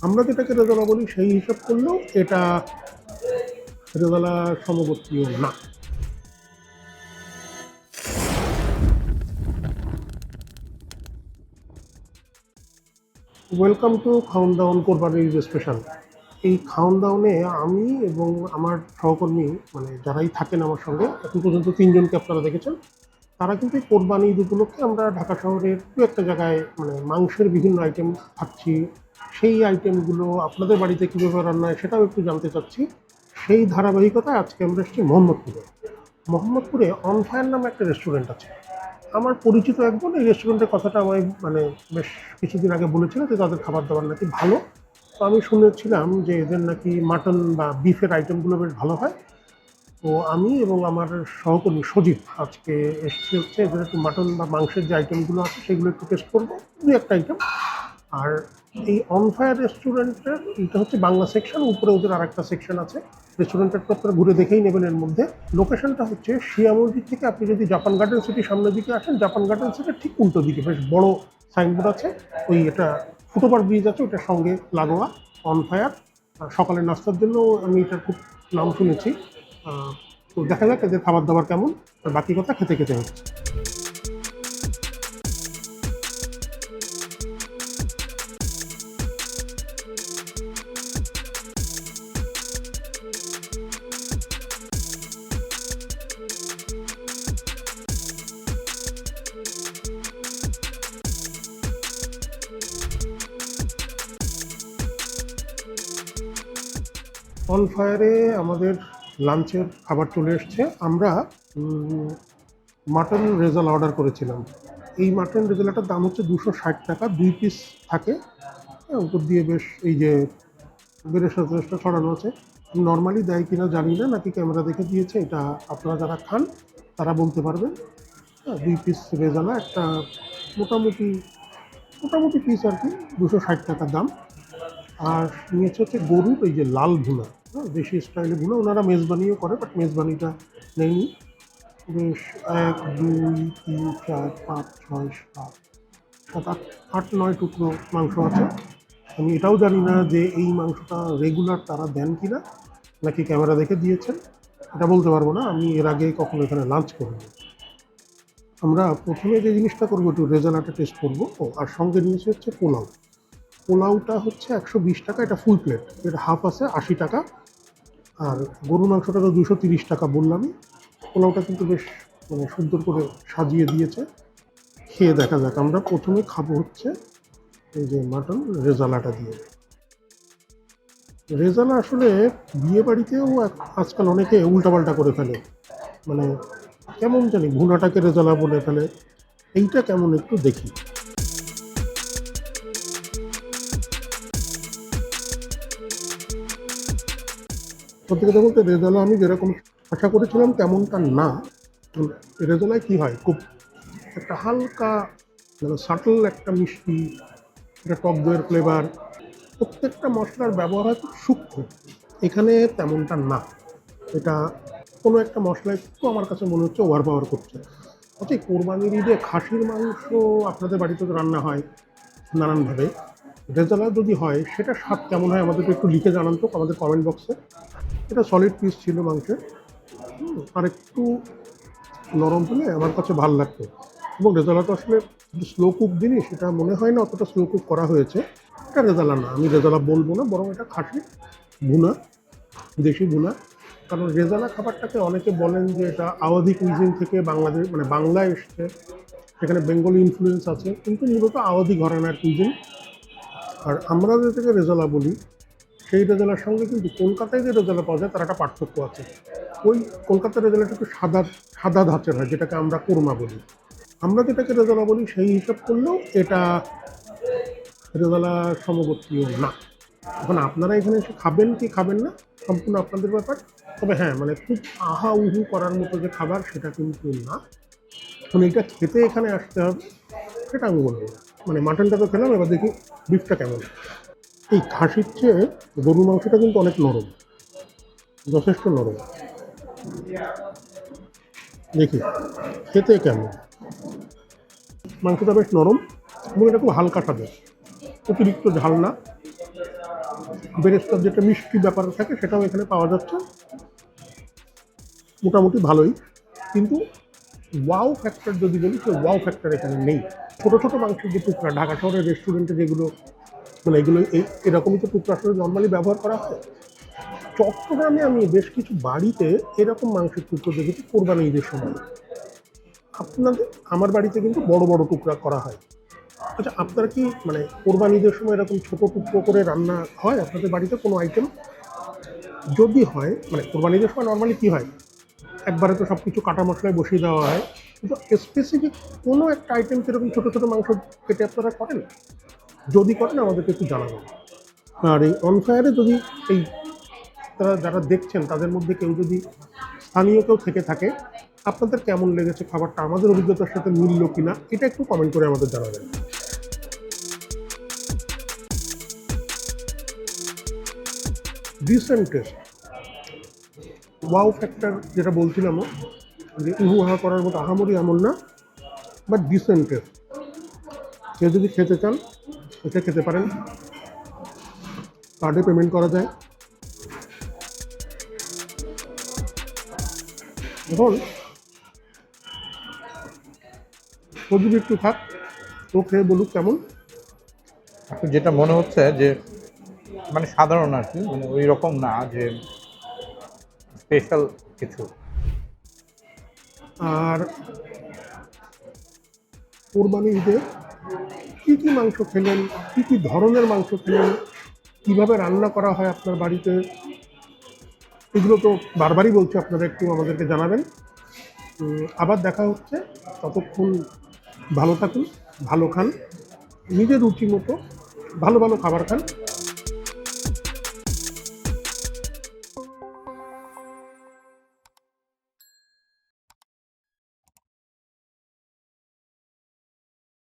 আমরা যেটাকে রেজালা বলি সেই হিসাব করলেও এটা রেজালা সমগোত্রীয় না। ওয়েলকাম টু খাউন দাউন কোরবানি ঈদ স্পেশাল। এই খাউন দাউনে আমি এবং আমার সহকর্মী মানে যারাই থাকেন আমার সঙ্গে এখন পর্যন্ত 3জনকে আপনারা দেখেছেন, তারা কিন্তু এই কোরবানি ঈদ উপলক্ষে আমরা ঢাকা শহরের দু একটা জায়গায় মানে মাংসের বিভিন্ন আইটেম খাচ্ছি। সেই আইটেমগুলো আপনাদের বাড়িতে কীভাবে রান্না হয় সেটাও একটু জানতে চাচ্ছি। সেই ধারাবাহিকতায় আজকে আমরা এসেছি মোহাম্মদপুরে অন ফায়ার নামে একটা রেস্টুরেন্ট আছে। আমার পরিচিত একজন এই রেস্টুরেন্টের কথাটা আমায় মানে বেশ কিছুদিন আগে বলেছিল যে তাদের খাবার দাবার নাকি ভালো। তো আমি শুনেছিলাম যে এদের নাকি মাটন বা বিফের আইটেমগুলো বেশ ভালো হয়। তো আমি এবং আমার সহকর্মী সজীব আজকে এসেছি হচ্ছে এদের একটু মাটন বা মাংসের যে আইটেমগুলো আছে সেগুলো একটু টেস্ট করবো, দু একটা আইটেম। আর এই অন ফায়ার রেস্টুরেন্টের এটা হচ্ছে বাংলা সেকশন, উপরে ওদের আর একটা সেকশন আছে। রেস্টুরেন্টটা তো আপনারা ঘুরে দেখেই নেবেন। এর মধ্যে লোকেশনটা হচ্ছে শিয়া মসজিদ থেকে আপনি যদি জাপান গার্ডেন সিটি সামনের দিকে আসেন, জাপান গার্ডেন সিটির ঠিক উল্টো দিকে বেশ বড় সাইনবোর্ড আছে। ওই এটা ফুটওভার ব্রিজ আছে, ওটার সঙ্গে লাগোয়া অন ফায়ার। সকালের নাস্তার জন্য আমি এটার খুব নাম শুনেছি। তো দেখা যাক এদের খাবার দাবার কেমন, আর বাকি কথা খেতে খেতে হচ্ছে। অন ফায়ারে আমাদের লাঞ্চের খাবার চলে এসছে। আমরা মাটন রেজালা অর্ডার করেছিলাম। এই মাটন রেজালাটার দাম হচ্ছে 260 টাকা, 2 পিস থাকে। উপর দিয়ে বেশ এই যে বেরেস্তা টেরেস্তা ছড়ানো আছে। নর্মালি দেয় কিনা জানি না, নাকি ক্যামেরা দেখে দিয়েছে, এটা আপনারা যারা খান তারা বলতে পারবেন। 2 পিস রেজালা একটা মোটামুটি মোটামুটি পিস আর কি, 260 টাকা দাম। আর নিয়েছে হচ্ছে গরুর এই যে লাল ভুনা, দেশি স্টাইলে ভুনা। ওনারা মেজবানিও করে, বাট মেজবানিটা নেয়নি। বেশ 1 2 3 4 5 6 7 7 8 8 9 টুকরো মাংস আছে। আমি এটাও জানি না যে এই মাংসটা রেগুলার তারা দেন কিনা, নাকি ক্যামেরা দেখে দিয়েছেন, এটা বলতে পারবো না। আমি এর আগে কখনো এখানে লাঞ্চ করিনি। আমরা প্রথমে যে জিনিসটা করবো একটু রেজালাটা টেস্ট করবো। আর সঙ্গে নিয়েছি হচ্ছে পোলাও। পোলাওটা হচ্ছে 120 টাকা, এটা ফুল প্লেট। এর হাফ আছে 80 টাকা। আর গরু মাংসটা তো 230 টাকা বললামই। পোলাওটা কিন্তু বেশ মানে সুন্দর করে সাজিয়ে দিয়েছে। খেয়ে দেখা যাক। আমরা প্রথমে খাবো হচ্ছে এই যে মাটন রেজালাটা দিয়ে। রেজালা আসলে বিয়ে বাড়িতেও আজকাল অনেকে উল্টাপাল্টা করে ফেলে, মানে কেমন জানি ভুনাটাকে রেজালা বলে ফেলে। এইটা কেমন একটু দেখি। সত্যি কথা বলতে রেজালা আমি যেরকম আশা করেছিলাম তেমনটা না। রেজালায় কী হয়, খুব একটা হালকা মানে সাটল একটা মিষ্টি, একটা টক দইয়ের ফ্লেভার, প্রত্যেকটা মশলার ব্যবহার হয় খুব সূক্ষ্ম। এখানে তেমনটা না। এটা কোনো একটা মশলা একটু আমার কাছে মনে হচ্ছে ওভার পাওয়ার করছে। আচ্ছা, কোরবানির ঈদে খাসির মাংস আপনাদের বাড়িতে তো রান্না হয় নানানভাবে। রেজালা যদি হয় সেটা স্বাদ কেমন হয় আমাদেরকে একটু লিখে জানান তো আমাদের কমেন্ট বক্সে। এটা সলিড পিস ছিল মাংসের, আর একটু নরম হলে আমার কাছে ভালো লাগতো। এবং রেজালাটা আসলে স্লো কুক জিনিস, এটা মনে হয় না অতটা স্লো কুক করা হয়েছে। এটা রেজালা না, আমি রেজালা বলবো না, বরং এটা খাসি ভুনা, দেশি ভুনা। কারণ রেজালা খাবারটাকে অনেকে বলেন যে এটা আওয়াধি কুইজিন থেকে বাংলাদেশ মানে বাংলায় এসছে, সেখানে বেঙ্গলি ইনফ্লুয়েন্স আছে, কিন্তু মূলত আওয়াধি ঘরানার কুইজিন। আর আমরা যেটাকে রেজালা বলি সেই রেজালার সঙ্গে কিন্তু কলকাতায় যে রেজালা পাওয়া যায় তার একটা পার্থক্য আছে। ওই কলকাতার রেজালাটা একটু সাদা সাদা ধাঁচের হয়, যেটাকে আমরা কোরমা বলি। আমরা যেটাকে রেজালা বলি সেই হিসাব করলেও এটা রেজালা সমগোত্রীয় না। এখন আপনারা এখানে এসে খাবেন কি খাবেন না সম্পূর্ণ আপনাদের ব্যাপার। তবে হ্যাঁ, মানে খুব আহা উহু করার মতো যে খাবার সেটা কিন্তু না। এখন এইটা খেতে এখানে আসতে হবে সেটা আমি বলবো না। মানে মাটনটা তো খেলাম, এবার দেখি বিফটা কেমন। এই খাসির চেয়ে গরুর মাংসটা কিন্তু অনেক নরম, যথেষ্ট নরম। দেখি খেতে কেমন। মাংসটা বেশ নরম এবং এটা খুব হালকা স্বাদের, অতিরিক্ত ঝাল না। বেরেস্তার যেটা মিষ্টি ব্যাপার থাকে সেটাও এখানে পাওয়া যাচ্ছে, মোটামুটি ভালোই। কিন্তু ওয়াও ফ্যাক্টর যদি বলি, তো ওয়াও ফ্যাক্টর এখানে নেই। ছোটো ছোটো মাংসের যে টুকরা ঢাকা শহরের রেস্টুরেন্টে যেগুলো, মানে এগুলো এরকমই তো টুকরা আসলে নর্মালি ব্যবহার করা হয়। চট্টগ্রামে আমি বেশ কিছু বাড়িতে এরকম মাংসের টুকরো দেখেছি কোরবানি ঈদের সময়। আপনাদের, আমার বাড়িতে কিন্তু বড় বড় টুকরা করা হয়। আচ্ছা, আপনার কি মানে কোরবানি ঈদের সময় এরকম ছোটো টুকরো করে রান্না হয় আপনাদের বাড়িতে কোনো আইটেম? যদি হয়, মানে কোরবানি ঈদের সময় নর্মালি কী হয়, একবারে তো সব কিছু কাটা মশলায় বসিয়ে দেওয়া হয়, কিন্তু স্পেসিফিক কোনো একটা আইটেম সেরকম ছোটো ছোটো মাংস কেটে আপনারা করেন? যদি করেন আমাদেরকে একটু জানাবেন। আর এই অনফায়ারে যদি এই তারা যারা দেখছেন তাদের মধ্যে কেউ যদি স্থানীয় কেউ থেকে থাকে, আপনাদের কেমন লেগেছে খাবারটা, আমাদের অভিজ্ঞতার সাথে মিলল কিনা, এটা একটু কমেন্ট করে আমাদের জানাবেন। ডিসেন্ট টেস্ট, ওয়াও ফ্যাক্টর যেটা বলছিলামও, যে উহা করার মতো আহামরি এমন না, বাট ডিসেন্ট টেস্ট। কেউ যদি খেতে চান এটা খেতে পারেন, কার্ডে পেমেন্ট করা যায়। এখন সজীব একটু খাক, ও খেয়ে বলুক কেমন। এখন যেটা মনে হচ্ছে যে মানে সাধারণ আর কি, মানে ওই রকম না যে স্পেশাল কিছু। আর কোরবানি ঈদে কী কী মাংস খেলেন, কী কী ধরনের মাংস খেলেন, কীভাবে রান্না করা হয় আপনার বাড়িতে, এগুলো তো বারবারই বলছি, আপনারা একটু আমাদেরকে জানাবেন। আবার দেখা হচ্ছে, ততক্ষণ ভালো থাকুন, ভালো খান, নিজের রুচি মতো ভালো ভালো খাবার খান।